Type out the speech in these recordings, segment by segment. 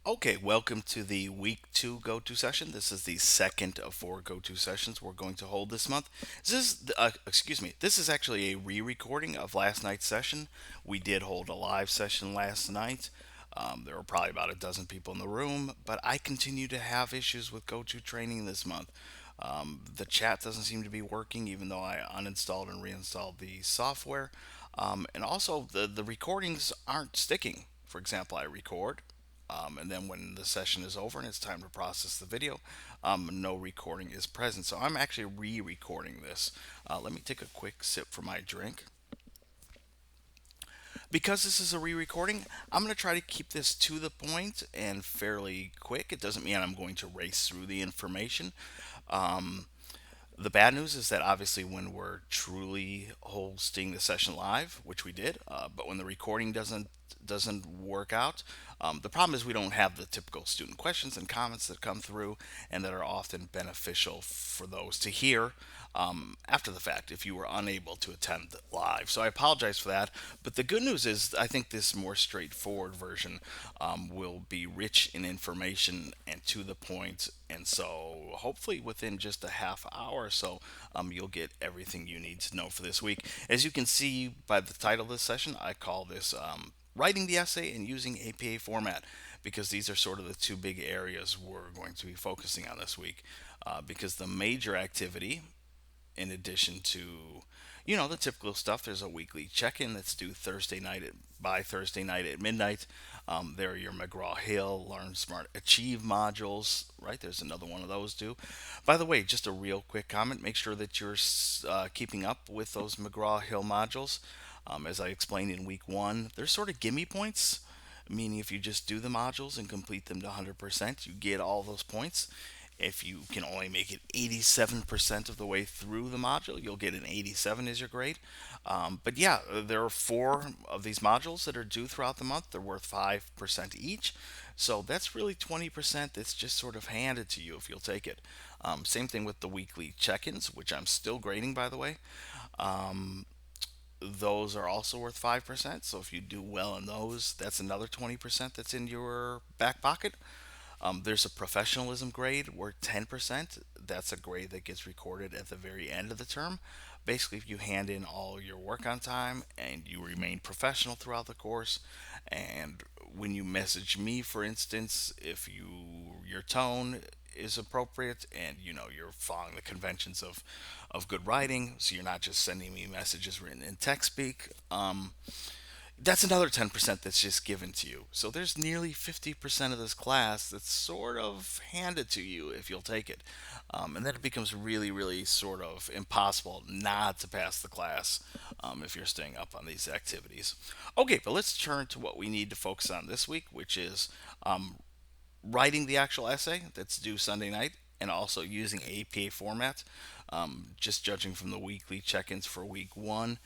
Okay, welcome to the week two go to session. This is the second of four go to sessions we're going to hold this month. This is actually a re recording of last night's session. We did hold a live session last night. There were probably about a dozen people in the room, but I continue to have issues with go to training this month. The chat doesn't seem to be working, even though I uninstalled and reinstalled the software. And also, the recordings aren't sticking. For example, I record, and then when the session is over and it's time to process the video, no recording is present. So I'm actually re recording this. Let me take a quick sip for my drink. Because this is a re recording, I'm going to try to keep this to the point and fairly quick. It doesn't mean I'm going to race through the information. Um, the bad news is that obviously when we're truly hosting the session live, which we did, but when the recording doesn't work out, the problem is we don't have the typical student questions and comments that come through and that are often beneficial for those to hear after the fact if you were unable to attend live. So I apologize for that. But the good news is I think this more straightforward version will be rich in information and to the point. And so hopefully within just a half hour or so, you'll get everything you need to know for this week. As you can see by the title of this session, I call this writing the essay and using APA format because these are sort of the two big areas we're going to be focusing on this week. Because the major activity, in addition to the typical stuff, there's a weekly check-in that's due by Thursday night at midnight. There are your McGraw-Hill Learn Smart Achieve modules, right? There's another one of those due. By the way, just a real quick comment: make sure that you're keeping up with those McGraw-Hill modules. As I explained in week one, they're sort of gimme points, meaning if you just do the modules and complete them to 100%, you get all those points. If you can only make it 87% of the way through the module, you'll get an 87 as your grade. But yeah, there are four of these modules that are due throughout the month. They're worth 5% each. So that's really 20% that's just sort of handed to you if you'll take it. Same thing with the weekly check ins, which I'm still grading, by the way. Um, those are also worth 5%. So if you do well in those, that's another 20% that's in your back pocket. There's a professionalism grade worth 10%. That's a grade that gets recorded at the very end of the term. Basically, if you hand in all your work on time and you remain professional throughout the course, and when you message me, for instance, if your tone is appropriate and you're following the conventions of good writing, so you're not just sending me messages written in text speak. That's another 10% that's just given to you. So there's nearly 50% of this class that's sort of handed to you if you'll take it. And then it becomes really, really sort of impossible not to pass the class if you're staying up on these activities. Okay, but let's turn to what we need to focus on this week, which is writing the actual essay that's due Sunday night and also using APA format. Just judging from the weekly check ins for week one,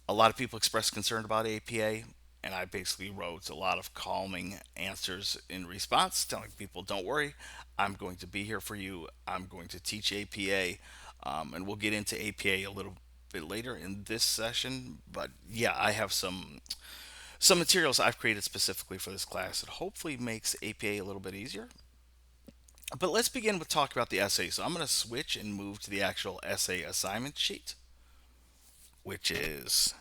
a lot of people expressed concern about APA, and I basically wrote a lot of calming answers in response, telling people, don't worry, I'm going to be here for you. I'm going to teach APA, and we'll get into APA a little bit later in this session. But yeah, I have some materials I've created specifically for this class that hopefully makes APA a little bit easier. But let's begin with talk about the essay. So I'm going to switch and move to the actual essay assignment sheet, which is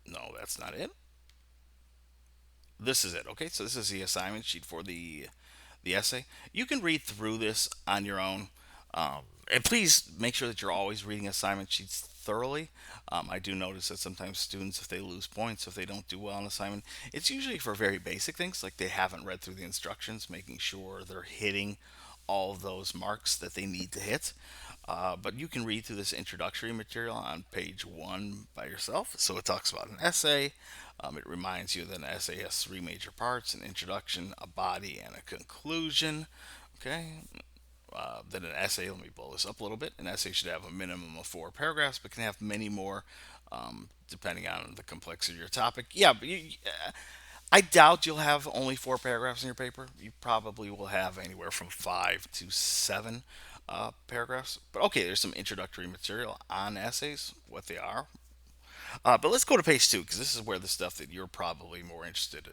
no, that's not it. This is it. Okay, so this is the assignment sheet for the essay. You can read through this on your own, and please make sure that you're always reading assignment sheets thoroughly. I do notice that sometimes students, if they lose points, if they don't do well on assignment, it's usually for very basic things like they haven't read through the instructions, making sure they're hitting all of those marks that they need to hit. But you can read through this introductory material on page one by yourself. So it talks about an essay. It reminds you that an essay has three major parts: an introduction, a body, and a conclusion. Okay. Then an essay, let me blow this up a little bit. An essay should have a minimum of four paragraphs, but can have many more depending on the complexity of your topic. Yeah, but I doubt you'll have only four paragraphs in your paper. You probably will have anywhere from 5 to 7 paragraphs. But okay, there's some introductory material on essays, what they are. But let's go to page two because this is where the stuff that you're probably more interested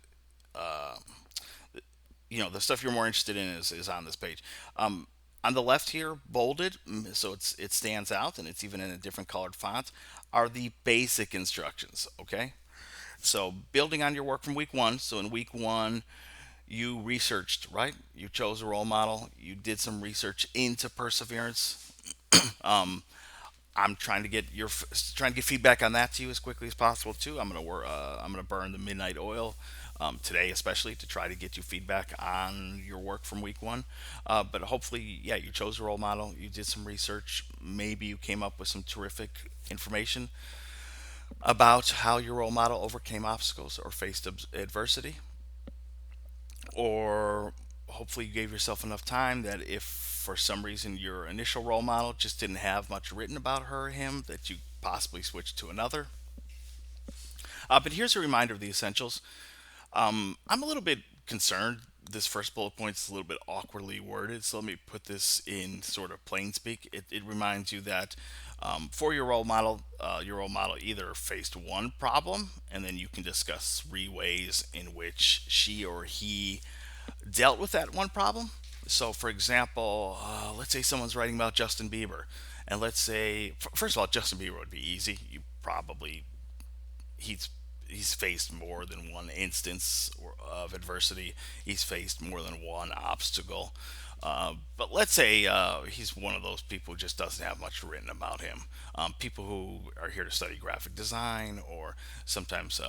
the stuff you're more interested in is on this page. On the left here, bolded, so it stands out and it's even in a different colored font, are the basic instructions. Okay, so building on your work from week one. So in week one, you researched, right? You chose a role model. You did some research into perseverance. I'm trying to get feedback on that to you as quickly as possible too. I'm gonna burn the midnight oil today, especially to try to get you feedback on your work from week one. But hopefully, yeah, you chose a role model. You did some research. Maybe you came up with some terrific information about how your role model overcame obstacles or faced adversity, or hopefully you gave yourself enough time that if for some reason your initial role model just didn't have much written about her or him, that you possibly switched to another. But here's a reminder of the essentials. I'm a little bit concerned. This first bullet point is a little bit awkwardly worded, so let me put this in sort of plain speak. It reminds you that for your role model either faced one problem, and then you can discuss three ways in which she or he dealt with that one problem. So, for example, let's say someone's writing about Justin Bieber, and let's say, first of all, Justin Bieber would be easy. You probably he's he's faced more than one instance of adversity. He's faced more than one obstacle. But let's say he's one of those people who just doesn't have much written about him. People who are here to study graphic design or sometimes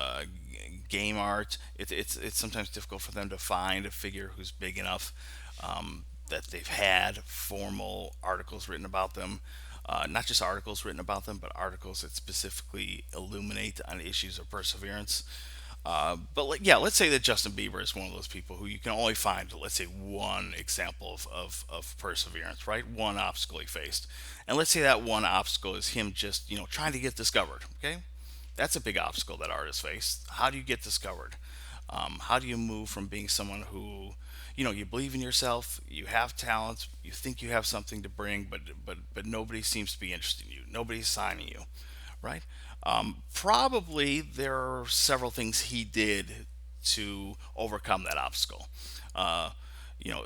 game art, it's sometimes difficult for them to find a figure who's big enough that they've had formal articles written about them. Not just articles written about them, but articles that specifically illuminate on issues of perseverance. Yeah, let's say that Justin Bieber is one of those people who you can only find, let's say, one example of perseverance, right? One obstacle he faced. And let's say that one obstacle is him just, trying to get discovered, okay? That's a big obstacle that artists face. How do you get discovered? How do you move from being someone who, you believe in yourself, you have talent, you think you have something to bring, but nobody seems to be interested in you. Nobody's signing you, right? Probably there are several things he did to overcome that obstacle.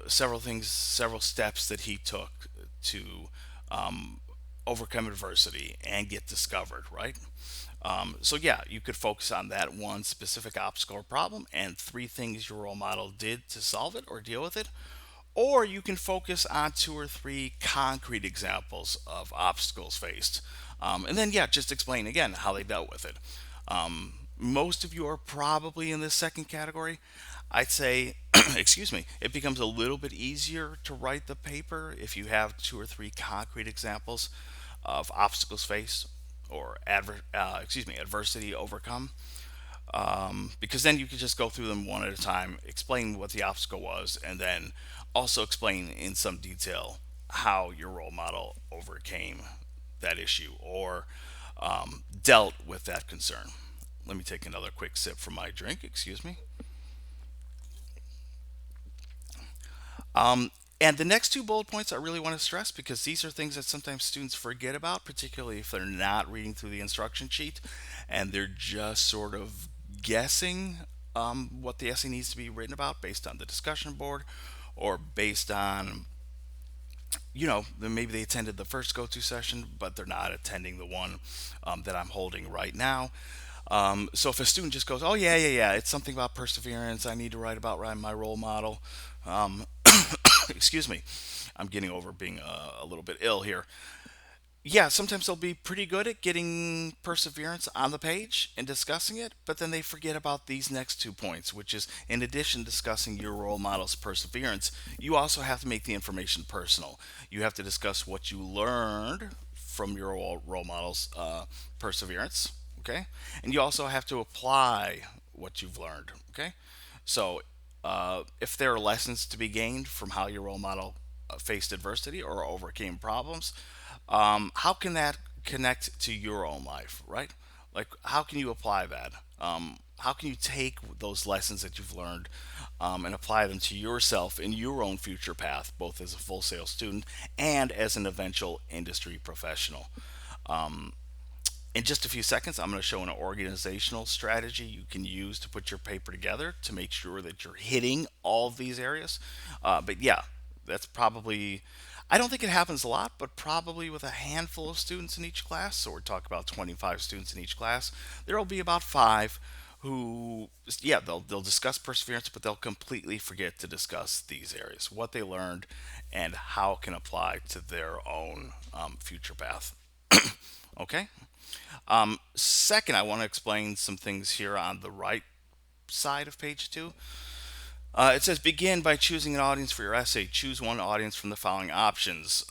Several things, several steps that he took to overcome adversity and get discovered, right? So yeah, you could focus on that one specific obstacle or problem and three things your role model did to solve it or deal with it. Or you can focus on two or three concrete examples of obstacles faced. And then, yeah, just explain again how they dealt with it. Most of you are probably in this second category. I'd say, excuse me, it becomes a little bit easier to write the paper if you have two or three concrete examples of obstacles faced or adversity overcome. Because then you can just go through them one at a time, explain what the obstacle was, and then also explain in some detail how your role model overcame that issue or dealt with that concern. Let me take another quick sip from my drink, excuse me. And the next two bullet points I really want to stress because these are things that sometimes students forget about, particularly if they're not reading through the instruction sheet and they're just sort of guessing what the essay needs to be written about based on the discussion board or based on, maybe they attended the first go to session, but they're not attending the one that I'm holding right now. So if a student just goes, oh, yeah, yeah, yeah, it's something about perseverance, I need to write about my role model. Um, excuse me, I'm getting over being a little bit ill here. Yeah, sometimes they'll be pretty good at getting perseverance on the page and discussing it, but then they forget about these next 2 points, which is in addition to discussing your role model's perseverance, you also have to make the information personal. You have to discuss what you learned from your role model's perseverance, okay? And you also have to apply what you've learned, okay? So if there are lessons to be gained from how your role model faced adversity or overcame problems, how can that connect to your own life, right? Like, how can you apply that? How can you take those lessons that you've learned and apply them to yourself in your own future path, both as a full sales student and as an eventual industry professional? In just a few seconds, I'm going to show an organizational strategy you can use to put your paper together to make sure that you're hitting all of these areas. But yeah, that's probably, I don't think it happens a lot, but probably with a handful of students in each class. So we're talking about 25 students in each class. There will be about five who, yeah, they'll discuss perseverance, but they'll completely forget to discuss these areas, what they learned, and how it can apply to their own future path. Okay. Second, I want to explain some things here on the right side of page two. It says begin by choosing an audience for your essay. Choose one audience from the following options.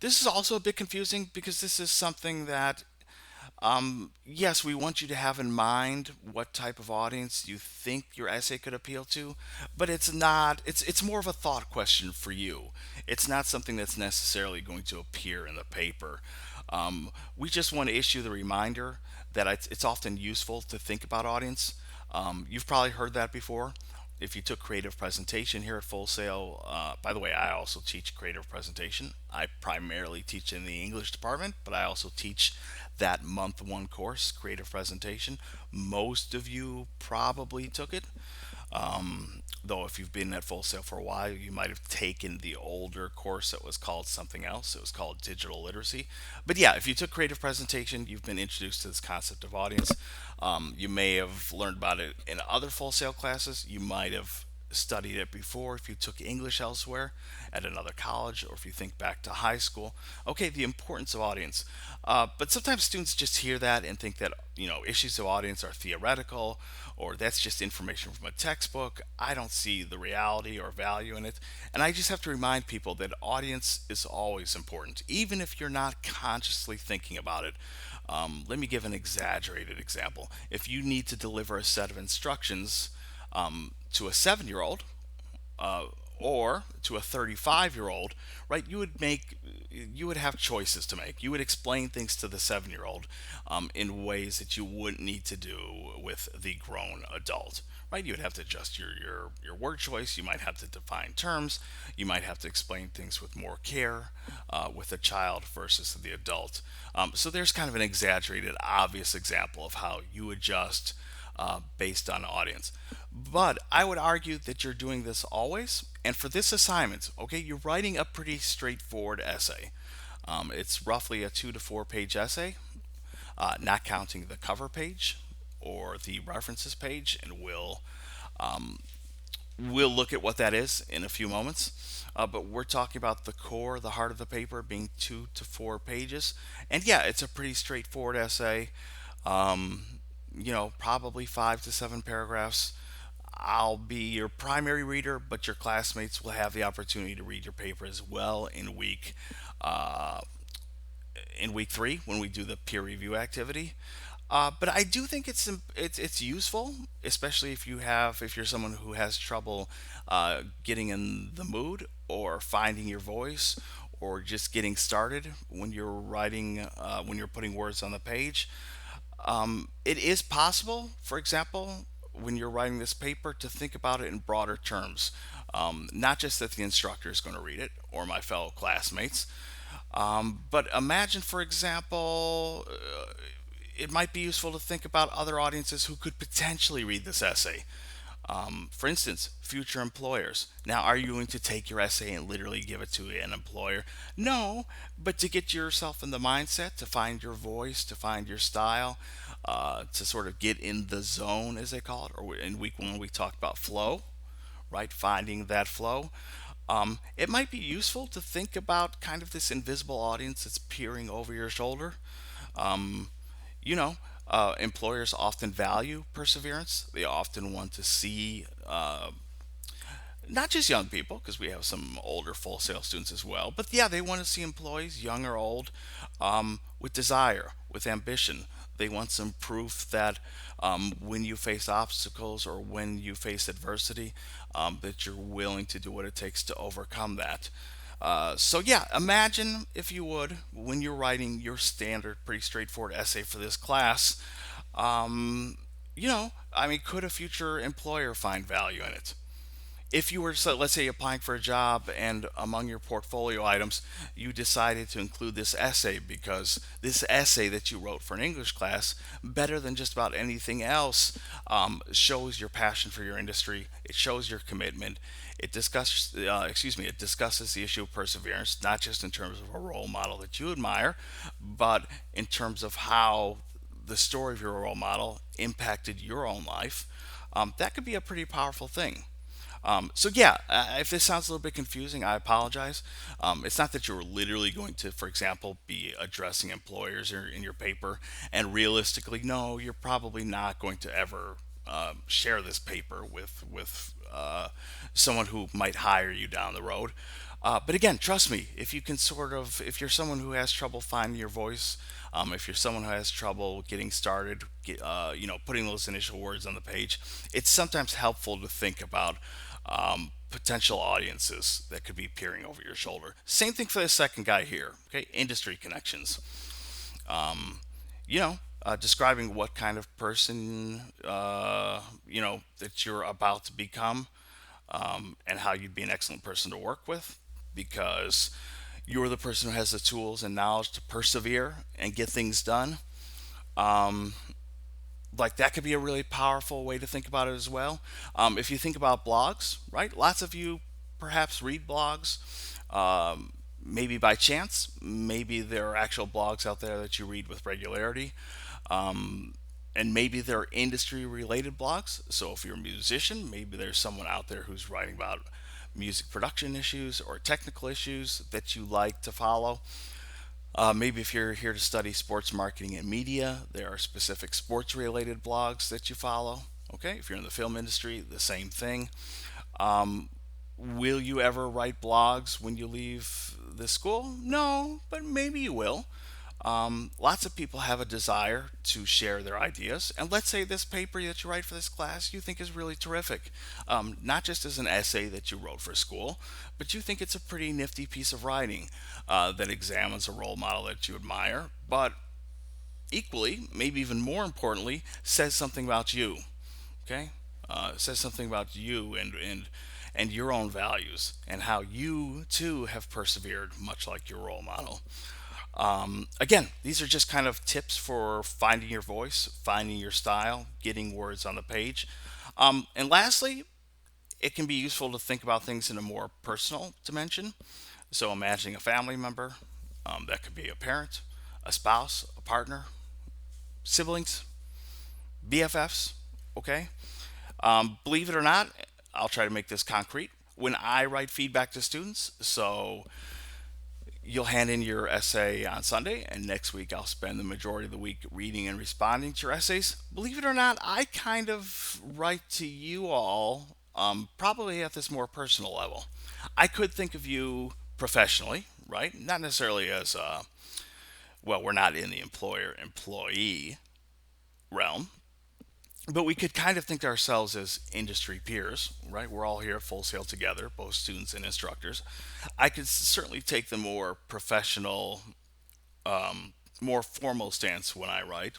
This is also a bit confusing because this is something that, yes, we want you to have in mind what type of audience you think your essay could appeal to, but it's not. It's more of a thought question for you. It's not something that's necessarily going to appear in the paper. We just want to issue the reminder that it's often useful to think about audience. You've probably heard that before. If you took creative presentation here at Full Sail, by the way, I also teach creative presentation. I primarily teach in the English department, but I also teach that month one course, creative presentation. Most of you probably took it. Though if you've been at Full Sail for a while, you might have taken the older course that was called something else. It was called digital literacy. But yeah, if you took creative presentation, you've been introduced to this concept of audience. You may have learned about it in other Full Sail classes. You might have studied it before if you took English elsewhere at another college, or if you think back to high school. Okay, the importance of audience. But sometimes students just hear that and think that, issues of audience are theoretical, or that's just information from a textbook. I don't see the reality or value in it. And I just have to remind people that audience is always important, even if you're not consciously thinking about it. Let me give an exaggerated example. If you need to deliver a set of instructions to a 7-year old, uh, or to a 35-year old, right? You would have choices to make. You would explain things to the 7-year old in ways that you wouldn't need to do with the grown adult, right? You would have to adjust your word choice. You might have to define terms. You might have to explain things with more care with a child versus the adult. So there's kind of an exaggerated, obvious example of how you adjust based on audience. But I would argue that you're doing this always. And for this assignment, okay, you're writing a pretty straightforward essay. It's roughly a 2 to 4 page essay, not counting the cover page or the references page, and we'll look at what that is in a few moments. But we're talking about the core, the heart of the paper being 2 to 4 pages. And yeah, it's a pretty straightforward essay. Um, Probably 5 to 7 paragraphs. I'll be your primary reader, but your classmates will have the opportunity to read your paper as well uh, in week three when we do the peer review activity. But I do think it's useful, especially if you're someone who has trouble getting in the mood or finding your voice or just getting started when you're writing when you're putting words on the page. It is possible, for example, when you're writing this paper, to think about it in broader terms. Not just that the instructor is going to read it or my fellow classmates, but imagine, for example, it might be useful to think about other audiences who could potentially read this essay. For instance, future employers. Now, are you going to take your essay and literally give it to an employer? No, but to get yourself in the mindset, to find your voice, to find your style, to sort of get in the zone, as they call it, or in week one we talked about flow, right? Finding that flow. It might be useful to think about kind of this invisible audience that's peering over your shoulder. Um, you know, Employers often value perseverance. They often want to see not just young people, because we have some older Full Sail students as well, but yeah, they want to see employees, young or old, with desire, with ambition. They want some proof that when you face obstacles or when you face adversity, that you're willing to do what it takes to overcome that. So yeah, imagine if you would, when you're writing your standard, pretty straightforward essay for this class, I mean, could a future employer find value in it? if you were, so let's say, applying for a job and among your portfolio items you decided to include this essay because this essay that you wrote for an English class, better than just about anything else, shows your passion for your industry. It shows your commitment. It discusses the issue of perseverance, not just in terms of a role model that you admire, but in terms of how the story of your role model impacted your own life. That could be a pretty powerful thing. So yeah, if this sounds a little bit confusing, I apologize. It's not that you're literally going to, for example, be addressing employers in your paper, and realistically, no, you're probably not going to ever share this paper with someone who might hire you down the road. But again, trust me, if you can sort of, if you're someone who has trouble finding your voice, if you're someone who has trouble getting started, putting those initial words on the page, it's sometimes helpful to think about potential audiences that could be peering over your shoulder. Same thing for the second guy here, okay? Industry connections. Describing what kind of person, that you're about to become, and how you'd be an excellent person to work with because you're the person who has the tools and knowledge to persevere and get things done. Um, like that could be a really powerful way to think about it as well. If you think about blogs, right? Lots of you perhaps read blogs. Maybe by chance, maybe there are actual blogs out there that you read with regularity. And maybe they're industry related blogs. So if you're a musician, maybe there's someone out there who's writing about music production issues or technical issues that you like to follow. Maybe if you're here to study sports marketing and media, there are specific sports related blogs that you follow. Okay, if you're in the film industry, the same thing. Will you ever write blogs when you leave the school? No, but maybe you will. Lots of people have a desire to share their ideas. And let's say this paper that you write for this class you think is really terrific. Not just as an essay that you wrote for school, but you think it's a pretty nifty piece of writing that examines a role model that you admire, but equally, maybe even more importantly, says something about you. Okay? Says something about you and your own values and how you too have persevered, much like your role model. Again, these are just kind of tips for finding your voice, finding your style, getting words on the page. And lastly, it can be useful to think about things in a more personal dimension. So, imagining a family member, that could be a parent, a spouse, a partner, siblings, BFFs, okay? Believe it or not, I'll try to make this concrete. When I write feedback to students, so you'll hand in your essay on Sunday, and next week I'll spend the majority of the week reading and responding to your essays. Believe it or not, I kind of write to you all, probably at this more personal level. I could think of you professionally, right? Not necessarily as, well, we're not in the employer employee realm, but we could kind of think of ourselves as industry peers, right? We're all here at Full Sail together, both students and instructors. I could certainly take the more professional, more formal stance when I write.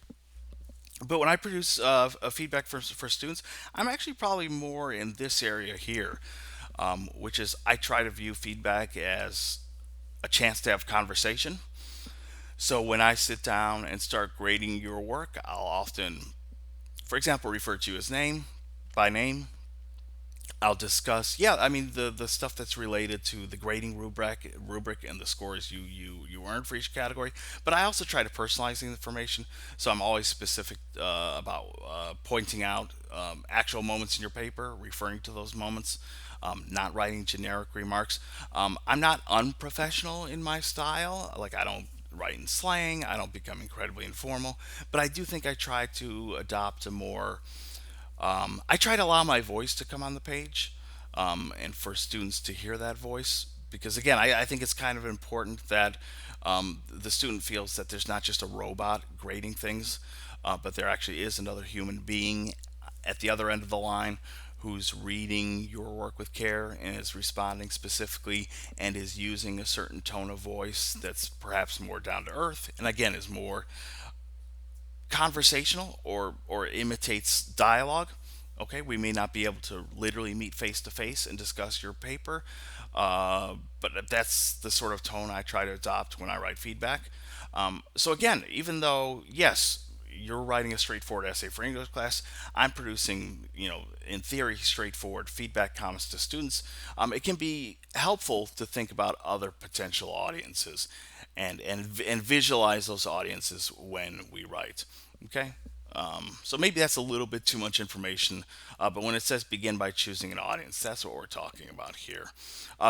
But when I produce a feedback for students, I'm actually probably more in this area here, which is I try to view feedback as a chance to have conversation. So when I sit down and start grading your work, I'll often, for example, refer to you as name by name. I'll discuss, yeah, I mean the stuff that's related to the grading rubric and the scores you earned for each category. But I also try to personalize the information, so I'm always specific about pointing out actual moments in your paper, referring to those moments, not writing generic remarks. I'm not unprofessional in my style, like I don't write in slang, I don't become incredibly informal, but I do think I try to adopt a more I try to allow my voice to come on the page, and for students to hear that voice. Because again, I think it's kind of important that the student feels that there's not just a robot grading things, but there actually is another human being at the other end of the line who's reading your work with care and is responding specifically and is using a certain tone of voice that's perhaps more down to earth and again is more conversational or imitates dialogue. Okay, we may not be able to literally meet face to face and discuss your paper, but that's the sort of tone I try to adopt when I write feedback. So again, even though yes, you're writing a straightforward essay for English class, I'm producing, in theory, straightforward feedback comments to students. It can be helpful to think about other potential audiences and visualize those audiences when we write. Okay. So maybe that's a little bit too much information, but when it says begin by choosing an audience, that's what we're talking about here.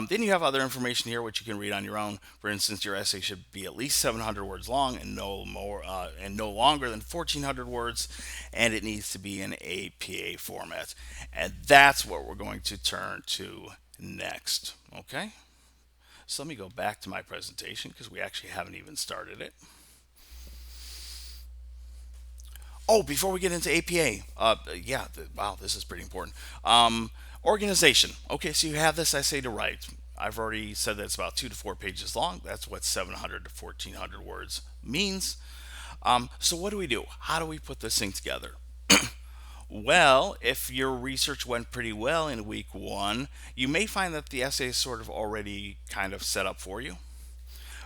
Then you have other information here which you can read on your own. For instance, your essay should be at least 700 words long and no more and no longer than 1,400 words, and it needs to be in APA format. And that's what we're going to turn to next. Okay. So let me go back to my presentation because we actually haven't even started it. Oh, before we get into APA, yeah, wow, this is pretty important. Organization. Okay, so you have this essay to write. I've already said that it's about 2 to 4 pages long. That's what 700 to 1,400 words means. So what do we do? How do we put this thing together? Well, if your research went pretty well in week one, you may find that the essay is sort of already kind of set up for you.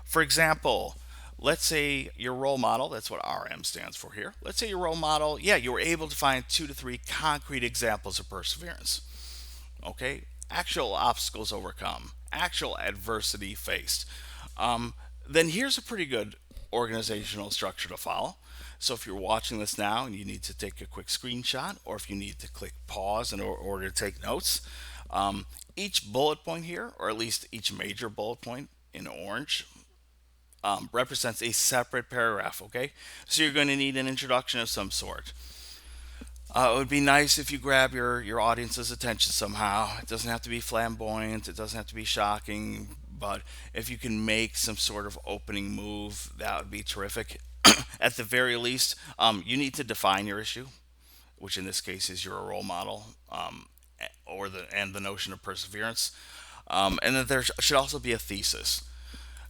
For example, let's say your role model, that's what RM stands for here. Let's say your role model, yeah, you were able to find 2 to 3 concrete examples of perseverance. Okay, actual obstacles overcome, actual adversity faced. Then here's a pretty good organizational structure to follow. So if you're watching this now and you need to take a quick screenshot, or if you need to click pause in order to take notes, each bullet point here, or at least each major bullet point in orange, represents a separate paragraph, okay? So you're going to need an introduction of some sort. It would be nice if you grab your audience's attention somehow. It doesn't have to be flamboyant, it doesn't have to be shocking, but if you can make some sort of opening move, that would be terrific. At the very least, you need to define your issue, which in this case is your role model, and the notion of perseverance. And then there should also be a thesis.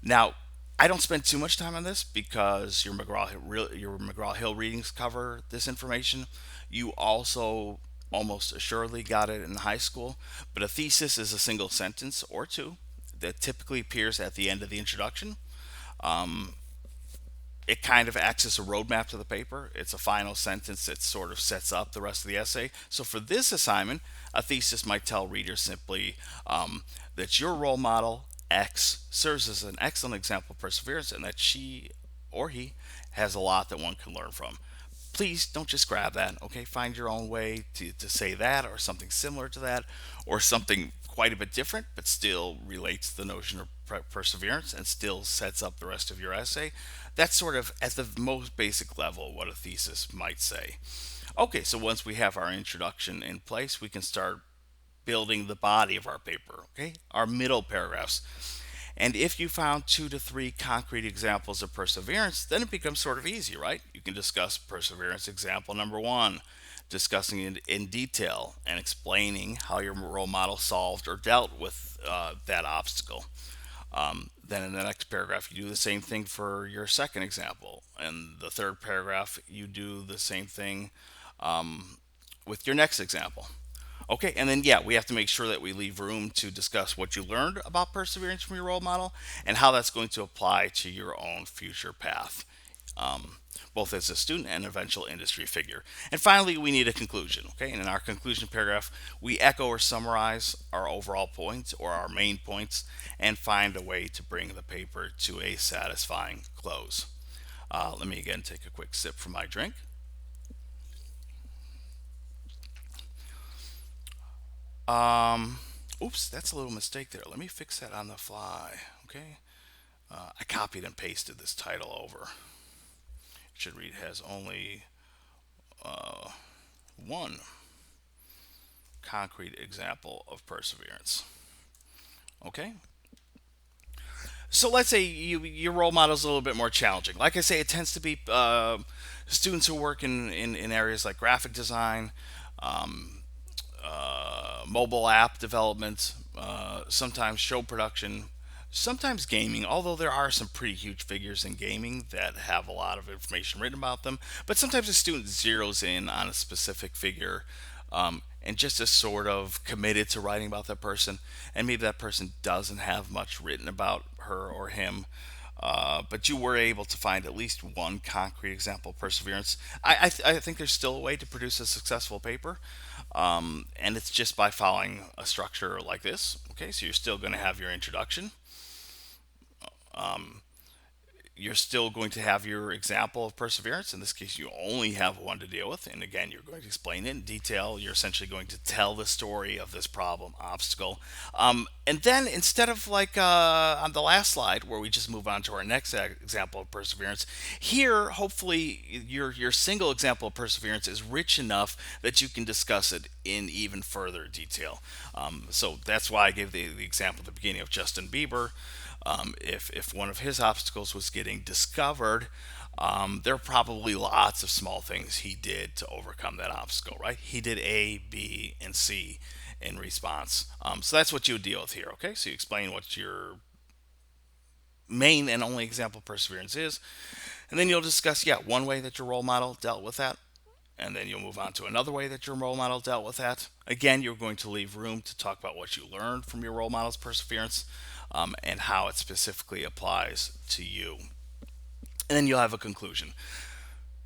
Now, I don't spend too much time on this because your McGraw-Hill readings cover this information. You also almost assuredly got it in high school, but a thesis is a single sentence or two that typically appears at the end of the introduction. It kind of acts as a roadmap to the paper. It's a final sentence that sort of sets up the rest of the essay. So for this assignment, a thesis might tell readers simply that your role model X serves as an excellent example of perseverance and that she or he has a lot that one can learn from. Please don't just grab that, okay? Find your own way to say that or something similar to that or something quite a bit different but still relates to the notion of perseverance and still sets up the rest of your essay. That's sort of at the most basic level what a thesis might say. Okay, so once we have our introduction in place, we can start building the body of our paper, okay? Our middle paragraphs. And if you found 2 to 3 concrete examples of perseverance, then it becomes sort of easy, right? You can discuss perseverance example number one, discussing it in detail and explaining how your role model solved or dealt with that obstacle. Then in the next paragraph, you do the same thing for your second example. And the third paragraph, you do the same thing with your next example. Okay, and then yeah, we have to make sure that we leave room to discuss what you learned about perseverance from your role model and how that's going to apply to your own future path, both as a student and eventual industry figure. And finally, we need a conclusion. Okay, and in our conclusion paragraph, we echo or summarize our overall points or our main points and find a way to bring the paper to a satisfying close. Let me again take a quick sip from my drink. Um, Oops, that's a little mistake there. Let me fix that on the fly. Okay. I copied and pasted this title over. It should read has only one concrete example of perseverance. Okay. So let's say your role model is a little bit more challenging. Like I say, it tends to be students who work in areas like graphic design, um, mobile app development, sometimes show production, sometimes gaming, although there are some pretty huge figures in gaming that have a lot of information written about them. But sometimes a student zeroes in on a specific figure and just as sort of committed to writing about that person, and maybe that person doesn't have much written about her or him, but you were able to find at least one concrete example of perseverance. I think there's still a way to produce a successful paper, and it's just by following a structure like this. Okay, so you're still going to have your introduction. You're still going to have your example of perseverance. In this case, you only have one to deal with. And again, you're going to explain it in detail. You're essentially going to tell the story of this problem, obstacle. And then instead of like on the last slide, where we just move on to our next example of perseverance, here, hopefully, your single example of perseverance is rich enough that you can discuss it in even further detail. So that's why I gave the example at the beginning of Justin Bieber. If one of his obstacles was getting discovered, there are probably lots of small things he did to overcome that obstacle, right? He did A, B, and C in response. So that's what you would deal with here, okay? So you explain what your main and only example of perseverance is, and then you'll discuss, yeah, one way that your role model dealt with that, and then you'll move on to another way that your role model dealt with that. Again, you're going to leave room to talk about what you learned from your role model's perseverance, and how it specifically applies to you. And then you'll have a conclusion.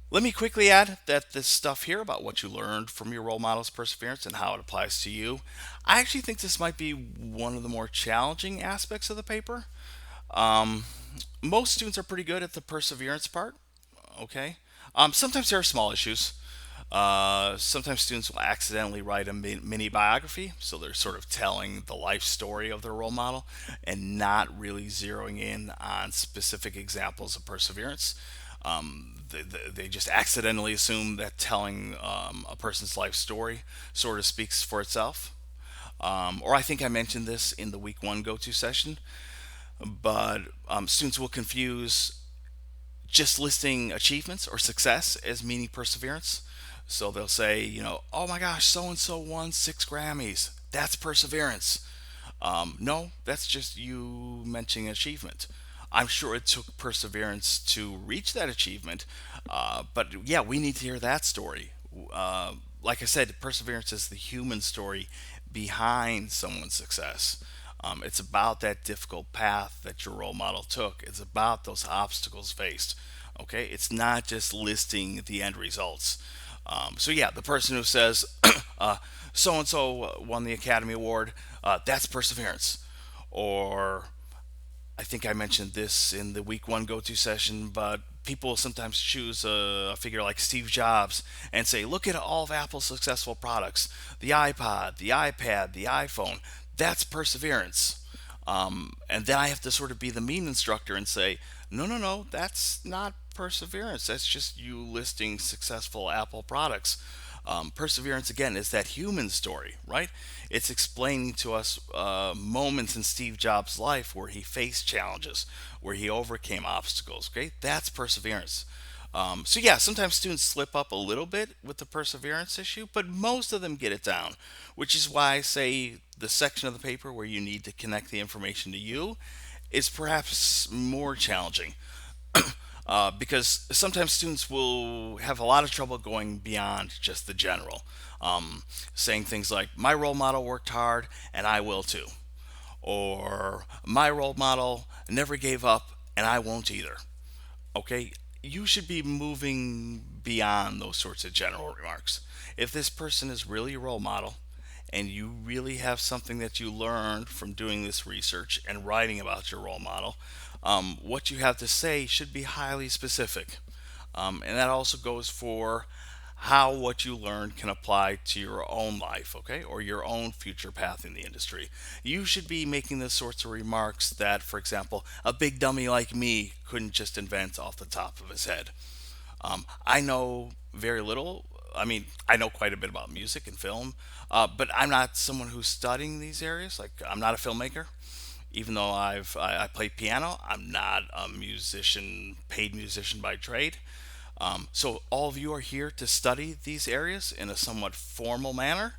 Let me quickly add that this stuff here about what you learned from your role model's perseverance and how it applies to you, I actually think this might be one of the more challenging aspects of the paper. Um, Most students are pretty good at the perseverance part, okay? Sometimes there are small issues. Sometimes students will accidentally write a mini biography, so they're sort of telling the life story of their role model and not really zeroing in on specific examples of perseverance. They just accidentally assume that telling a person's life story sort of speaks for itself. Or I think I mentioned this in the week one go to session, but students will confuse just listing achievements or success as meaning perseverance. So they'll say, oh my gosh, so and so won 6 Grammys. That's perseverance. No, that's just you mentioning achievement. I'm sure it took perseverance to reach that achievement, but yeah, we need to hear that story. Like I said, perseverance is the human story behind someone's success. It's about that difficult path that your role model took. It's about those obstacles faced. Okay, it's not just listing the end results. So yeah, the person who says so and so won the Academy Award, that's perseverance. Or I think I mentioned this in the week one go to session, but people sometimes choose a figure like Steve Jobs and say, look at all of Apple's successful products, the iPod, the iPad, the iPhone. That's perseverance. And then I have to sort of be the mean instructor and say, no, no, no, that's not perseverance. That's just you listing successful Apple products. Perseverance, again, is that human story, right? It's explaining to us moments in Steve Jobs' life where he faced challenges, where he overcame obstacles. Okay, that's perseverance. So yeah, sometimes students slip up a little bit with the perseverance issue, but most of them get it down, which is why I say the section of the paper where you need to connect the information to you is perhaps more challenging. Because sometimes students will have a lot of trouble going beyond just the general, saying things like, my role model worked hard and I will too. Or, my role model never gave up and I won't either. Okay? You should be moving beyond those sorts of general remarks. If this person is really a role model, and you really have something that you learned from doing this research and writing about your role model, what you have to say should be highly specific. And that also goes for how what you learned can apply to your own life, okay, or your own future path in the industry. You should be making the sorts of remarks that, for example, a big dummy like me couldn't just invent off the top of his head. I know very little. I mean, I know quite a bit about music and film, but I'm not someone who's studying these areas. Like, I'm not a filmmaker. Even though I play piano, I'm not a musician, paid musician by trade. So all of you are here to study these areas in a somewhat formal manner,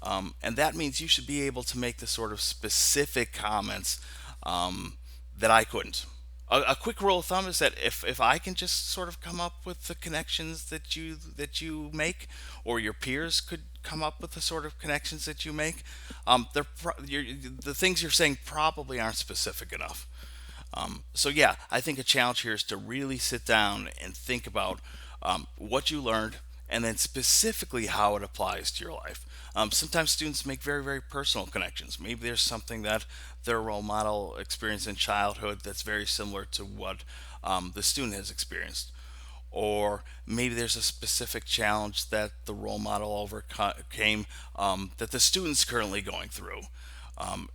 and that means you should be able to make the sort of specific comments that I couldn't. A quick rule of thumb is that if I can just sort of come up with the connections that you make, or your peers come up with the sort of connections that you make, the things you're saying probably aren't specific enough. So yeah, I think a challenge here is to really sit down and think about what you learned, and then specifically how it applies to your life. Sometimes students make very, very personal connections. Maybe there's something that their role model experienced in childhood that's very similar to what the student has experienced. Or maybe there's a specific challenge that the role model overcame that the student's currently going through.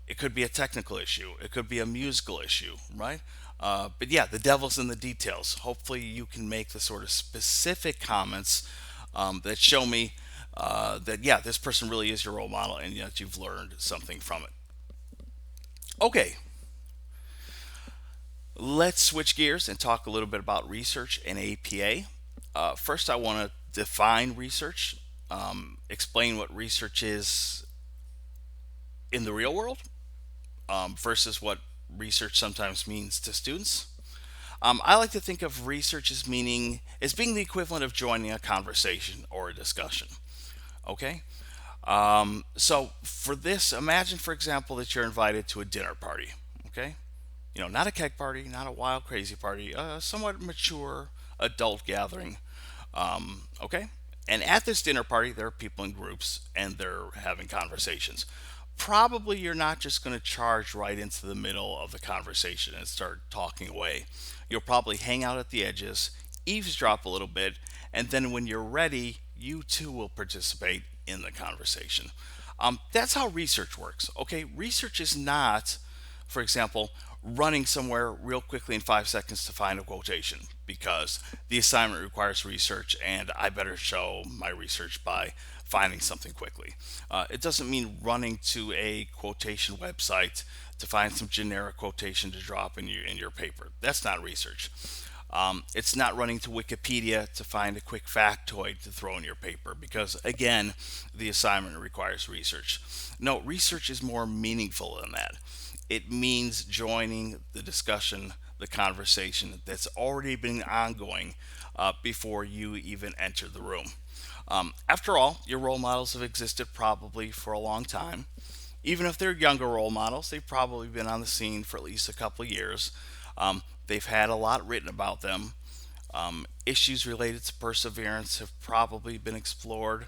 It could be a technical issue, it could be a musical issue, right? But yeah, the devil's in the details. Hopefully, you can make the sort of specific comments that show me that, yeah, this person really is your role model and that you've learned something from it. Okay, let's switch gears and talk a little bit about research and APA. First, I want to define research, explain what research is in the real world versus what research sometimes means to students. I like to think of research as being the equivalent of joining a conversation or a discussion. Okay, so for this, imagine, for example, that you're invited to a dinner party. Okay, not a keg party, not a wild crazy party, a somewhat mature adult gathering. Okay, and at this dinner party, there are people in groups and they're having conversations. Probably you're not just going to charge right into the middle of the conversation and start talking away. You'll probably hang out at the edges, eavesdrop a little bit, and then when you're ready, you too will participate in the conversation. That's how research works. Okay, research is not, for example, running somewhere real quickly in 5 seconds to find a quotation because the assignment requires research and I better show my research by finding something quickly. It doesn't mean running to a quotation website to find some generic quotation to drop in your paper. That's not research. It's not running to Wikipedia to find a quick factoid to throw in your paper because, again, the assignment requires research. No, research is more meaningful than that. It means joining the discussion, the conversation that's already been ongoing before you even enter the room. After all, your role models have existed probably for a long time. Even if they're younger role models, they've probably been on the scene for at least a couple of years. They've had a lot written about them. Issues related to perseverance have probably been explored.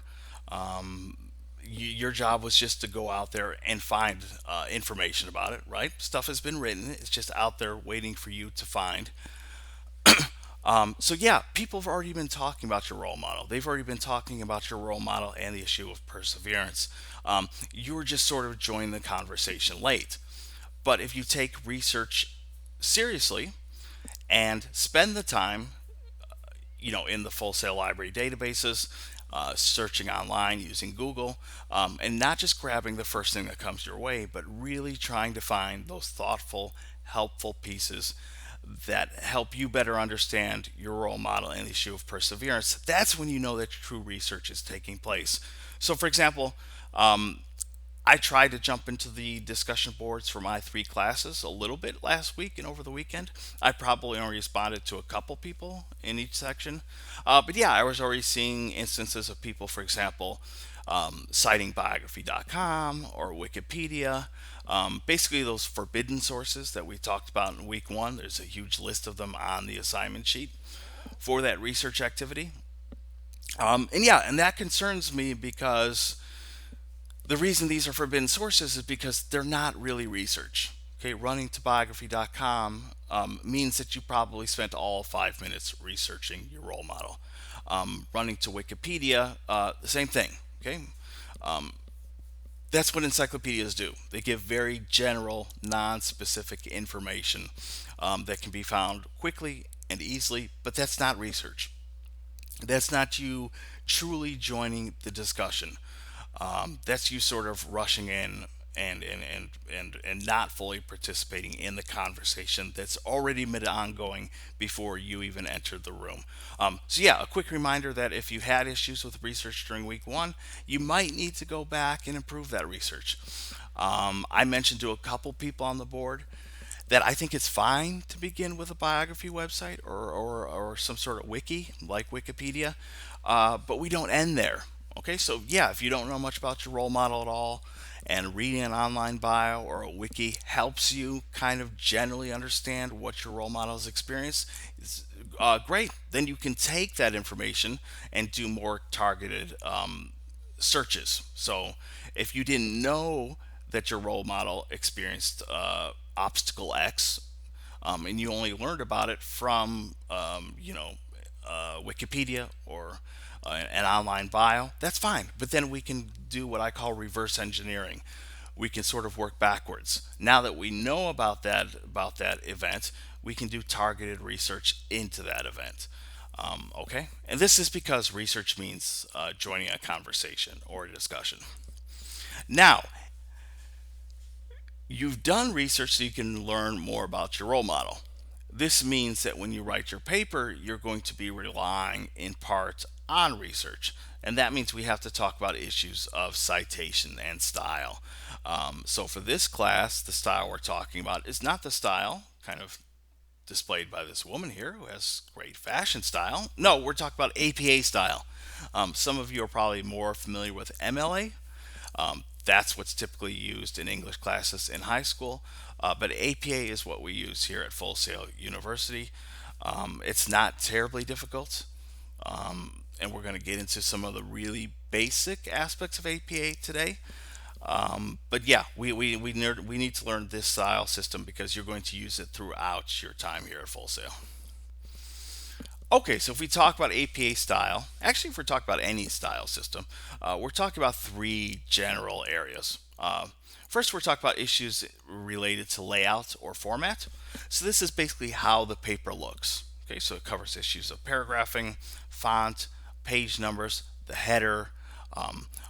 Your job was just to go out there and find information about it, right? Stuff has been written, it's just out there waiting for you to find. So yeah, people have already been talking about your role model. They've already been talking about your role model and the issue of perseverance. You were just sort of joining the conversation late. But if you take research seriously and spend the time, in the Full Sail Library databases, searching online using Google, and not just grabbing the first thing that comes your way, but really trying to find those thoughtful, helpful pieces that help you better understand your role model and the issue of perseverance. That's when you know that true research is taking place. So, for example, I tried to jump into the discussion boards for my three classes a little bit last week and over the weekend. I probably only responded to a couple people in each section. But yeah, I was already seeing instances of people, for example, citing biography.com or Wikipedia. Basically, those forbidden sources that we talked about in week one, there's a huge list of them on the assignment sheet for that research activity. And yeah, and that concerns me because the reason these are forbidden sources is because they're not really research. Okay, running to biography.com means that you probably spent all 5 minutes researching your role model. Running to Wikipedia, the same thing. Okay, that's what encyclopedias do. They give very general, non-specific information that can be found quickly and easily, but that's not research. That's not you truly joining the discussion. That's you sort of rushing in and not fully participating in the conversation that's already been ongoing before you even entered the room. So yeah, a quick reminder that if you had issues with research during week one, you might need to go back and improve that research. I mentioned to a couple people on the board that I think it's fine to begin with a biography website or some sort of wiki like Wikipedia, but we don't end there. Okay, so yeah, if you don't know much about your role model at all, and reading an online bio or a wiki helps you kind of generally understand what your role model's experience is, great. Then you can take that information and do more targeted searches. So if you didn't know that your role model experienced obstacle X, and you only learned about it from, Wikipedia or an online bio, that's fine. But then we can do what I call reverse engineering. We can sort of work backwards. Now that we know about that event, we can do targeted research into that event. Okay, and this is because research means joining a conversation or a discussion. Now, you've done research so you can learn more about your role model. This means that when you write your paper, you're going to be relying in part on research. And that means we have to talk about issues of citation and style. So for this class, the style we're talking about is not the style kind of displayed by this woman here who has great fashion style. No, we're talking about APA style. Some of you are probably more familiar with MLA. That's what's typically used in English classes in high school, but APA is what we use here at Full Sail University. It's not terribly difficult, and we're going to get into some of the really basic aspects of APA today. But yeah, we need to learn this style system because you're going to use it throughout your time here at Full Sail. Okay, so if we talk about APA style, actually, if we're talking about any style system, we're talking about three general areas. First, we're talking about issues related to layout or format. So this is basically how the paper looks. Okay, so it covers issues of paragraphing, font, page numbers, the header,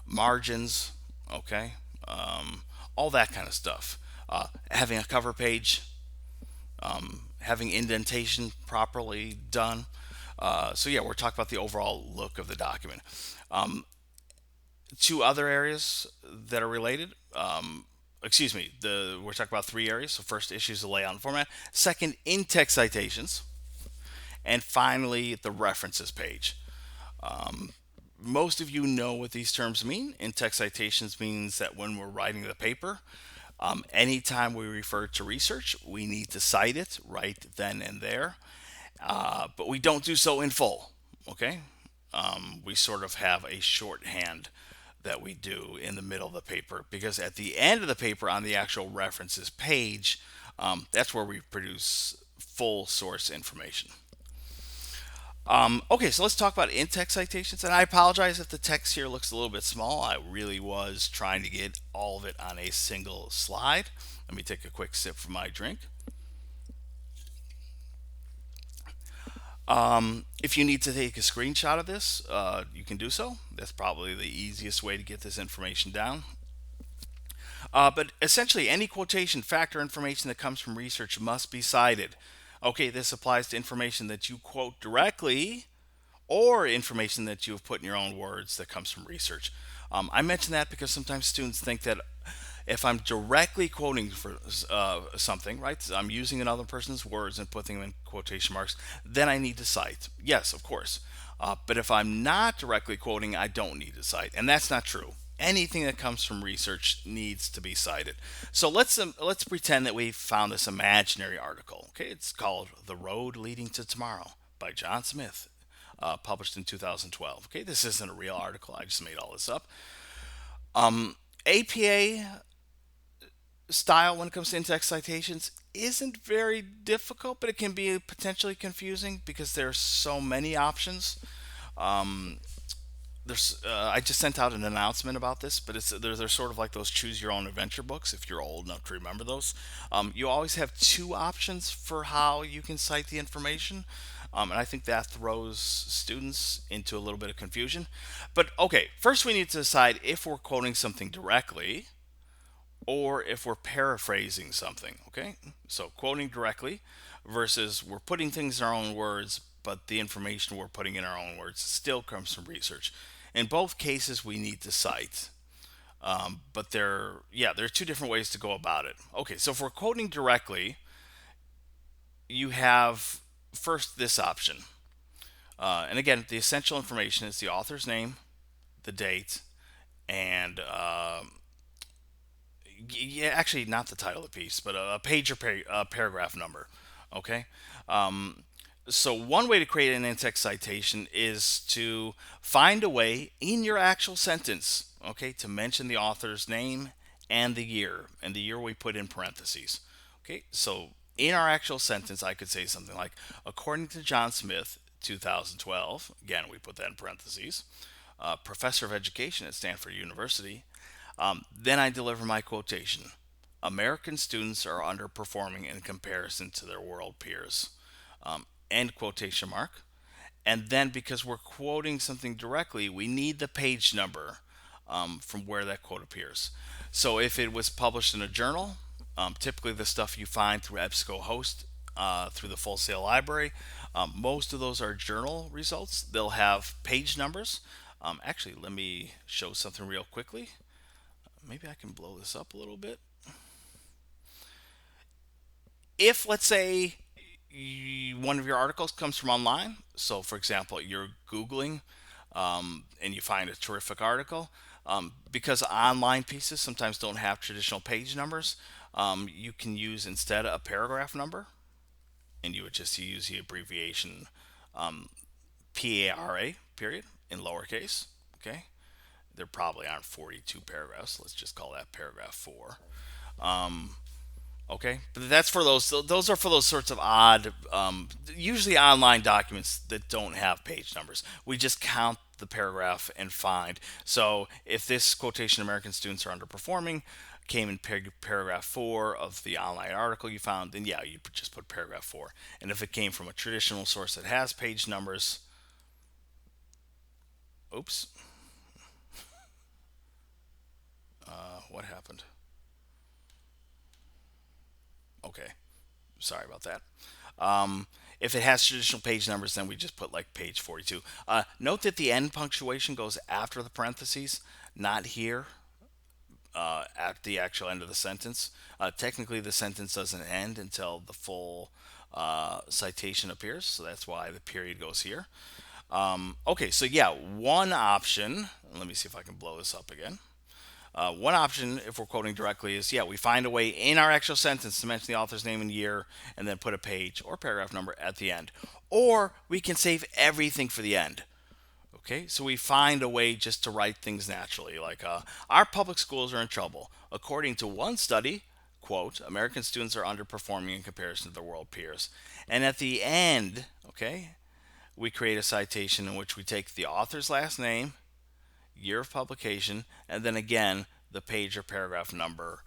margins, okay, all that kind of stuff. Having a cover page, having indentation properly done. So yeah, we're talking about the overall look of the document. Two other areas that are related. Excuse me. We're talking about three areas. So first, issues of layout and format. Second, in-text citations, and finally, the references page. Most of you know what these terms mean. In-text citations means that when we're writing the paper, anytime we refer to research, we need to cite it right then and there, but we don't do so in full. Okay, we sort of have a shorthand that we do in the middle of the paper because at the end of the paper on the actual references page, that's where we produce full source information. Okay, so let's talk about in-text citations. And I apologize if the text here looks a little bit small. I really was trying to get all of it on a single slide. Let me take a quick sip from my drink. If you need to take a screenshot of this, you can do so. That's probably the easiest way to get this information down. But essentially, any quotation, fact, or information that comes from research must be cited. Okay, this applies to information that you quote directly or information that you have put in your own words that comes from research. I mention that because sometimes students think that if I'm directly quoting for something, right, I'm using another person's words and putting them in quotation marks, then I need to cite. Yes, of course. But if I'm not directly quoting, I don't need to cite, and that's not true. Anything that comes from research needs to be cited. So let's pretend that we found this imaginary article. Okay, it's called "The Road Leading to Tomorrow" by John Smith, published in 2012. Okay, this isn't a real article. I just made all this up. APA style when it comes to in-text citations isn't very difficult, but it can be potentially confusing because there's so many options. I just sent out an announcement about this, but they're sort of like those choose your own adventure books. If you're old enough to remember those, you always have two options for how you can cite the information, and I think that throws students into a little bit of confusion. But okay, first we need to decide if we're quoting something directly or if we're paraphrasing something. Okay, so quoting directly versus we're putting things in our own words, but the information we're putting in our own words still comes from research. In both cases, we need to cite, but there are two different ways to go about it. Okay, so if we're quoting directly, you have first this option, and again, the essential information is the author's name, the date, and yeah, actually not the title of the piece, but a page or paragraph number. Okay. So one way to create an in-text citation is to find a way in your actual sentence, okay, to mention the author's name and the year we put in parentheses. Okay, so in our actual sentence, I could say something like, according to John Smith, 2012. Again, we put that in parentheses. Professor of education at Stanford University. Then I deliver my quotation. American students are underperforming in comparison to their world peers. End quotation mark. And then because we're quoting something directly, we need the page number from where that quote appears. So if it was published in a journal, typically the stuff you find through EBSCOhost, through the Full Sail Library, most of those are journal results. They'll have page numbers. Actually, let me show something real quickly. Maybe I can blow this up a little bit. If, let's say, one of your articles comes from online, so for example, you're Googling and you find a terrific article, because online pieces sometimes don't have traditional page numbers, you can use instead a paragraph number, and you would just use the abbreviation PARA, period, in lowercase. Okay, there probably aren't 42 paragraphs. Let's just call that paragraph 4. Okay, but that's for those. Those are for those sorts of odd, usually online documents that don't have page numbers. We just count the paragraph and find. So if this quotation, American students are underperforming, came in paragraph 4 of the online article you found, then yeah, you just put paragraph 4. And if it came from a traditional source that has page numbers, oops, what happened? Okay, sorry about that. If it has traditional page numbers, then we just put like page 42. Note that the end punctuation goes after the parentheses, not here at the actual end of the sentence. Technically, the sentence doesn't end until the full citation appears, so that's why the period goes here. Okay, so yeah, one option, let me see if I can blow this up again. One option, if we're quoting directly, is yeah, we find a way in our actual sentence to mention the author's name and year and then put a page or paragraph number at the end. Or we can save everything for the end. Okay, so we find a way just to write things naturally. Like, our public schools are in trouble. According to one study, quote, American students are underperforming in comparison to their world peers. And at the end, okay, we create a citation in which we take the author's last name, year of publication, and then again the page or paragraph number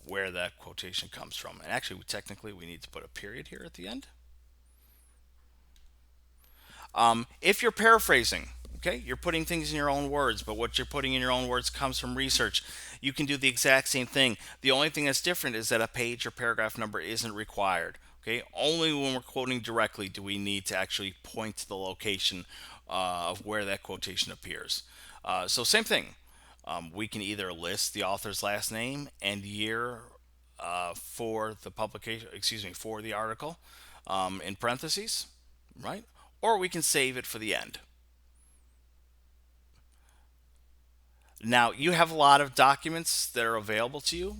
where that quotation comes from. And actually, technically, we need to put a period here at the end. If you're paraphrasing, okay, you're putting things in your own words, but what you're putting in your own words comes from research. You can do the exact same thing. The only thing that's different is that a page or paragraph number isn't required. Okay, only when we're quoting directly do we need to actually point to the location of where that quotation appears. So same thing. We can either list the author's last name and year for the publication, excuse me, for the article in parentheses, right? Or we can save it for the end. Now, you have a lot of documents that are available to you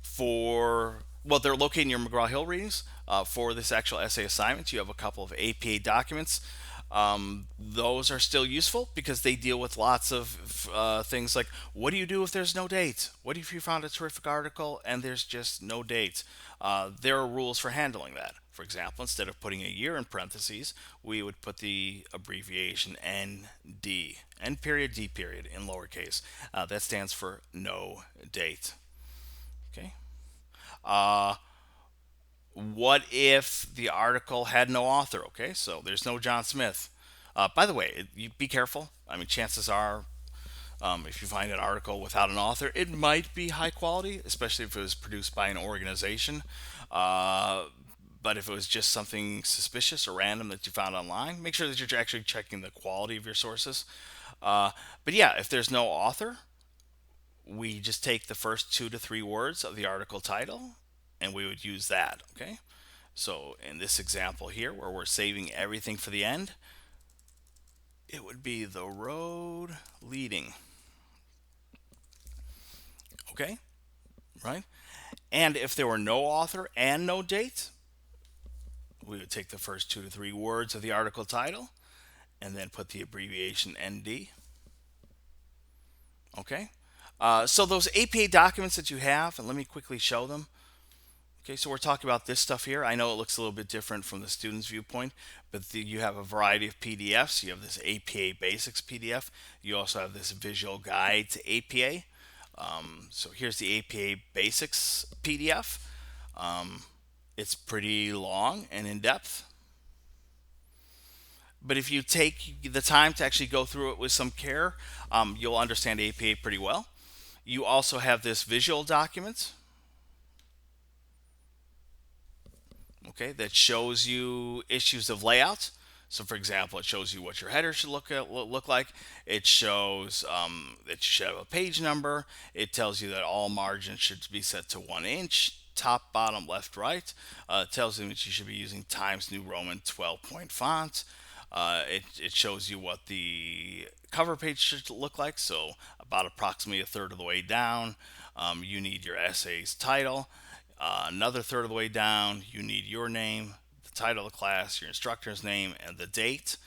for, well, they're located in your McGraw-Hill readings. For this actual essay assignment, you have a couple of APA documents. Those are still useful because they deal with lots of things like, what do you do if there's no date? What if you found a terrific article and there's just no date? There are rules for handling that. For example, instead of putting a year in parentheses, we would put the abbreviation ND, N period, D period in lowercase. That stands for no date. Okay. What if the article had no author? Okay, so there's no John Smith. By the way, you be careful. I mean, chances are, if you find an article without an author, it might be high quality, especially if it was produced by an organization. Uh, but if it was just something suspicious or random that you found online, make sure that you're actually checking the quality of your sources. But yeah, if there's no author, we just take the first 2 to 3 words of the article title and we would use that. Okay, so in this example here where we're saving everything for the end, It would be the road leading. Okay, right? And if there were no author and no date, we would take the first 2 to 3 words of the article title and then put the abbreviation ND. Okay. So those APA documents that you have, and let me quickly show them. Okay, so we're talking about this stuff here. I know it looks a little bit different from the student's viewpoint, but you have a variety of PDFs. You have this APA Basics PDF. You also have this visual guide to APA. So here's the APA Basics PDF. It's pretty long and in depth, but if you take the time to actually go through it with some care, you'll understand APA pretty well. You also have this visual document, okay, that shows you issues of layout. So, for example, it shows you what your header should look like. It shows that you should have a page number. It tells you that all margins should be set to 1 inch, top, bottom, left, right. It tells you that you should be using Times New Roman 12-point font. It shows you what the cover page should look like. So, about approximately a third of the way down, you need your essay's title. Another third of the way down, you need your name, the title of the class, your instructor's name, and the date.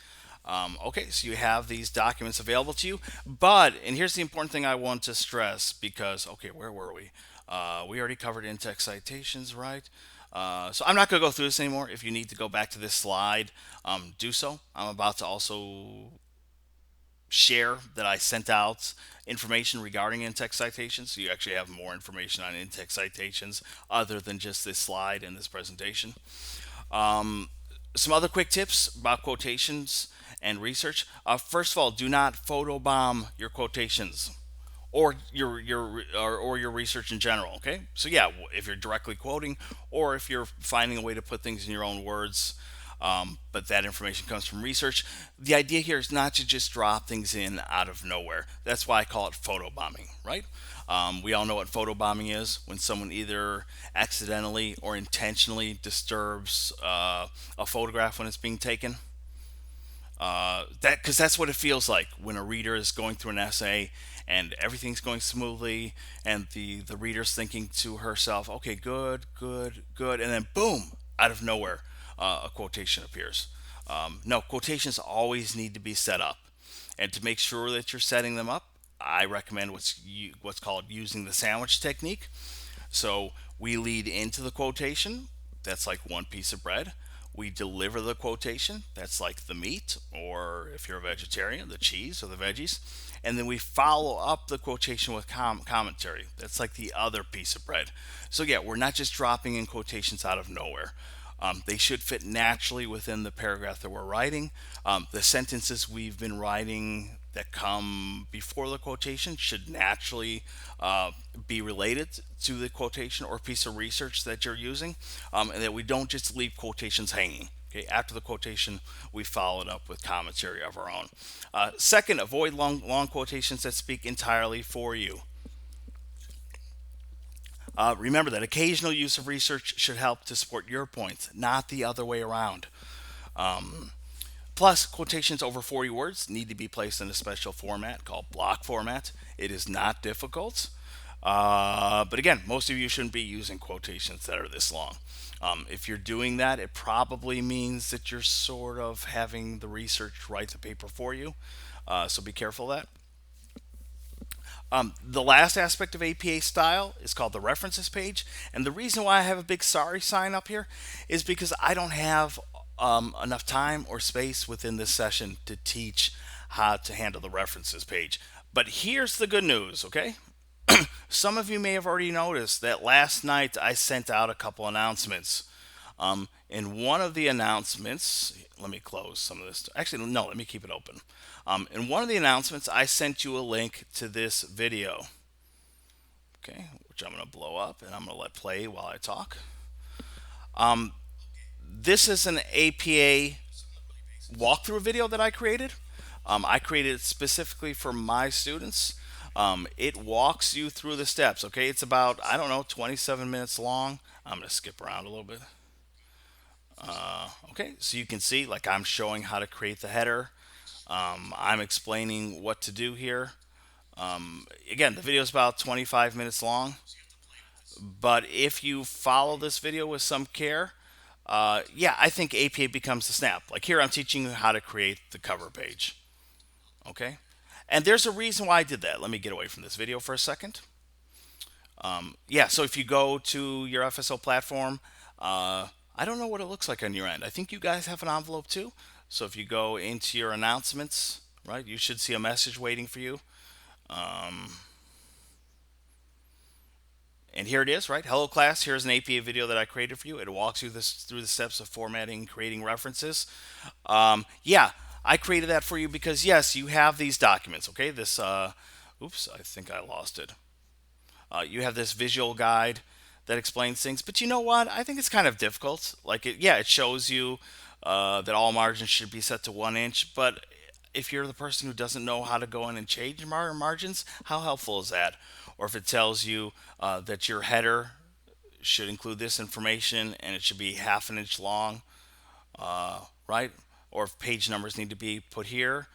Okay, so you have these documents available to you. But, and here's the important thing I want to stress because, okay, where were we? We already covered in-text citations, right? So I'm not going to go through this anymore. If you need to go back to this slide, do so. I'm about to also share that I sent out information regarding in-text citations. So you actually have more information on in-text citations other than just this slide and this presentation. Some other quick tips about quotations and research. First of all, do not photobomb your quotations or your research in general. Okay, so yeah, if you're directly quoting or if you're finding a way to put things in your own words, but that information comes from research. The idea here is not to just drop things in out of nowhere. That's why I call it photobombing, right? We all know what photobombing is when someone either accidentally or intentionally disturbs a photograph when it's being taken. Because that's what it feels like when a reader is going through an essay and everything's going smoothly and the reader's thinking to herself, okay, good, good, good, and then boom, out of nowhere, a quotation appears. No, quotations always need to be set up, and to make sure that you're setting them up, I recommend what's called using the sandwich technique. So we lead into the quotation. That's like one piece of bread. We deliver the quotation. That's like the meat, or if you're a vegetarian, the cheese or the veggies. And then we follow up the quotation with commentary. That's like the other piece of bread. So, yeah, we're not just dropping in quotations out of nowhere. They should fit naturally within the paragraph that we're writing. The sentences we've been writing that come before the quotation should naturally be related to the quotation or piece of research that you're using, and that we don't just leave quotations hanging. Okay, after the quotation, we follow it up with commentary of our own. Second, avoid long quotations that speak entirely for you. Remember that occasional use of research should help to support your points, not the other way around. Plus, quotations over 40 words need to be placed in a special format called block format. It is not difficult. But again, most of you shouldn't be using quotations that are this long. If you're doing that, it probably means that you're sort of having the research write the paper for you. So be careful of that. The last aspect of APA style is called the references page. And the reason why I have a big sorry sign up here is because I don't have enough time or space within this session to teach how to handle the references page. But here's the good news, okay? Some of you may have already noticed that last night I sent out a couple announcements. In one of the announcements, let me close some of this. Actually, no, let me keep it open. In one of the announcements, I sent you a link to this video, okay, which I'm going to blow up and I'm going to let play while I talk. This is an APA walkthrough video that I created. I created it specifically for my students. It walks you through the steps, okay? It's about, I don't know, 27 minutes long. I'm going to skip around a little bit. Okay, so you can see, like, I'm showing how to create the header, I'm explaining what to do here. Again, the video is about 25 minutes long, but if you follow this video with some care, yeah, I think APA becomes the snap. Like here, I'm teaching you how to create the cover page. Okay? And there's a reason why I did that. Let me get away from this video for a second. Yeah, so if you go to your FSO platform, I don't know what it looks like on your end. I think you guys have an envelope too. So if you go into your announcements, right, you should see a message waiting for you. And here it is, right? Hello class, here's an APA video that I created for you. It walks you through the steps of formatting, creating references. Yeah, I created that for you because yes, you have these documents, okay? Oops, I think I lost it. You have this visual guide that explains things, but you know what? I think it's kind of difficult. Yeah, it shows you that all margins should be set to 1 inch, but if you're the person who doesn't know how to go in and change margins, how helpful is that? Or if it tells you that your header should include this information and it should be half an inch long, right? Or if page numbers need to be put here.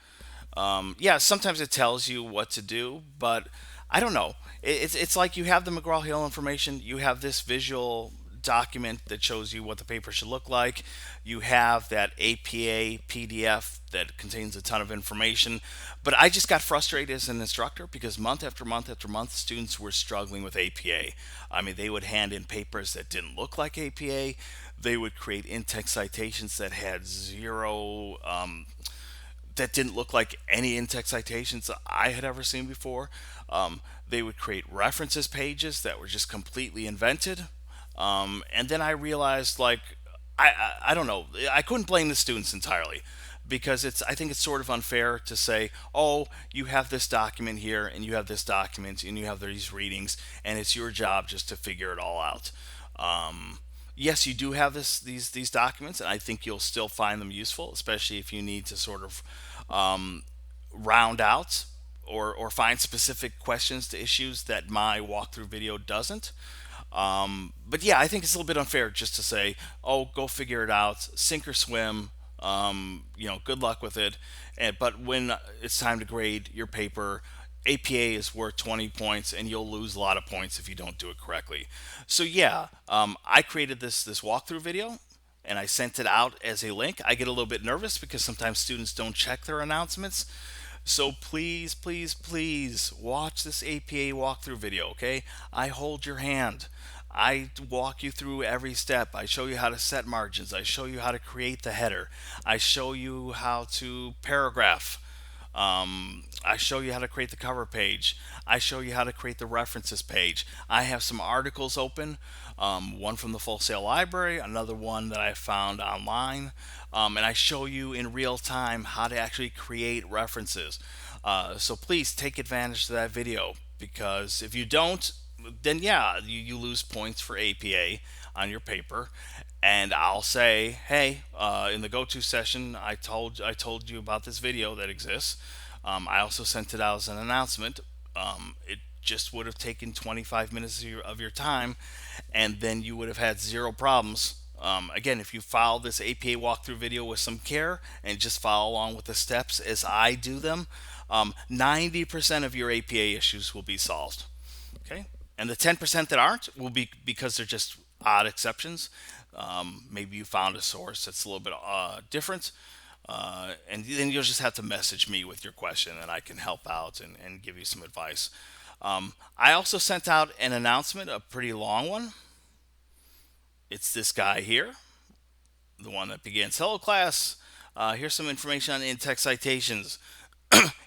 Yeah, sometimes it tells you what to do, but I don't know. It's like you have the McGraw Hill information, you have this visual document that shows you what the paper should look like, you have that APA PDF that contains a ton of information. But I just got frustrated as an instructor because month after month after month, students were struggling with APA. I mean, they would hand in papers that didn't look like APA. They would create in-text citations that had zero that didn't look like any in-text citations that I had ever seen before. They would create references pages that were just completely invented. And then I realized, like, I don't know, I couldn't blame the students entirely because I think it's sort of unfair to say, oh, you have this document here and you have this document and you have these readings and it's your job just to figure it all out. Yes, you do have these documents, and I think you'll still find them useful, especially if you need to sort of round out or find specific questions to issues that my walkthrough video doesn't. But yeah, I think it's a little bit unfair just to say, "Oh, go figure it out, sink or swim." Good luck with it. But when it's time to grade your paper, APA is worth 20 points, and you'll lose a lot of points if you don't do it correctly. So yeah, I created this walkthrough video, and I sent it out as a link. I get a little bit nervous because sometimes students don't check their announcements. So please, please, please watch this APA walkthrough video, okay? I hold your hand. I walk you through every step. I show you how to set margins. I show you how to create the header. I show you how to paragraph. I show you how to create the cover page. I show you how to create the references page. I have some articles open, one from the Full Sail Library, another one that I found online, and I show you in real time how to actually create references. So please take advantage of that video because if you don't, then yeah, you lose points for APA on your paper. And I'll say, hey, in the go-to session, I told you about this video that exists. I also sent it out as an announcement. It just would have taken 25 minutes of your time, and then you would have had zero problems. Again, if you follow this APA walkthrough video with some care and just follow along with the steps as I do them, 90% of your APA issues will be solved. Okay, and the 10% that aren't will be because they're just odd exceptions. Maybe you found a source that's a little bit different, and then you'll just have to message me with your question, and I can help out and give you some advice. I also sent out an announcement, a pretty long one. It's this guy here, the one that begins, "Hello class, here's some information on in-text citations."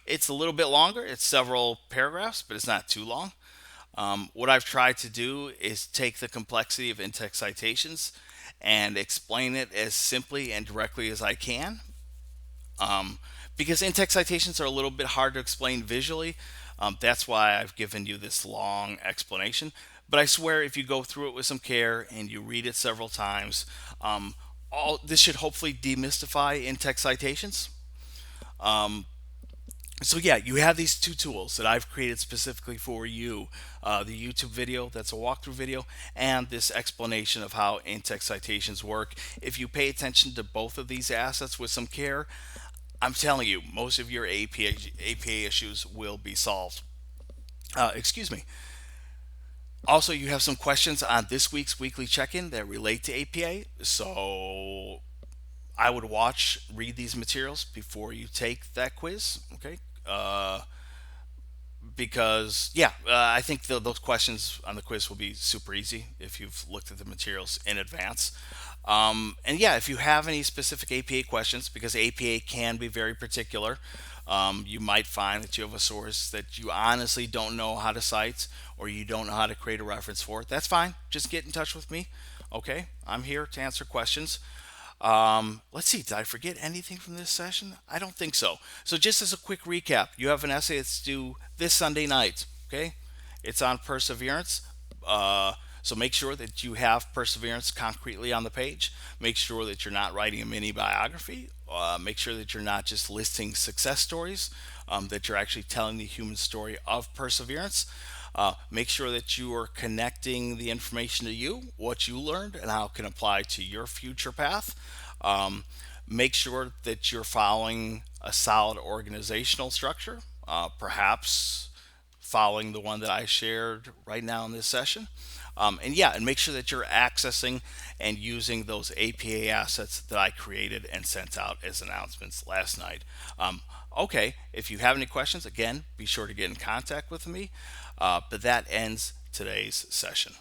It's a little bit longer. It's several paragraphs, but it's not too long. What I've tried to do is take the complexity of in-text citations and explain it as simply and directly as I can. Because in-text citations are a little bit hard to explain visually. That's why I've given you this long explanation. But I swear, if you go through it with some care and you read it several times, all this should hopefully demystify in-text citations. So yeah, you have these two tools that I've created specifically for you: the YouTube video that's a walkthrough video, and this explanation of how in-text citations work. If you pay attention to both of these assets with some care, I'm telling you, most of your APA issues will be solved. Excuse me. Also, you have some questions on this week's weekly check-in that relate to APA. So I would read these materials before you take that quiz. Okay. Because I think those questions on the quiz will be super easy if you've looked at the materials in advance. And yeah, if you have any specific APA questions, because APA can be very particular, you might find that you have a source that you honestly don't know how to cite, or you don't know how to create a reference for. That's fine. Just get in touch with me. Okay, I'm here to answer questions. Let's see, did I forget anything from this session? I don't think so. So, just as a quick recap, you have an essay that's due this Sunday night. Okay, it's on perseverance. Uh, so, make sure that you have perseverance concretely on the page. Make sure that you're not writing a mini biography. Make sure that you're not just listing success stories, that you're actually telling the human story of perseverance. Make sure that you are connecting the information to you, what you learned, and how it can apply to your future path. Um, Make sure that you're following a solid organizational structure, perhaps following the one that I shared right now in this session. And make sure that you're accessing and using those APA assets that I created and sent out as announcements last night. Okay, if you have any questions, again, be sure to get in contact with me. But that ends today's session.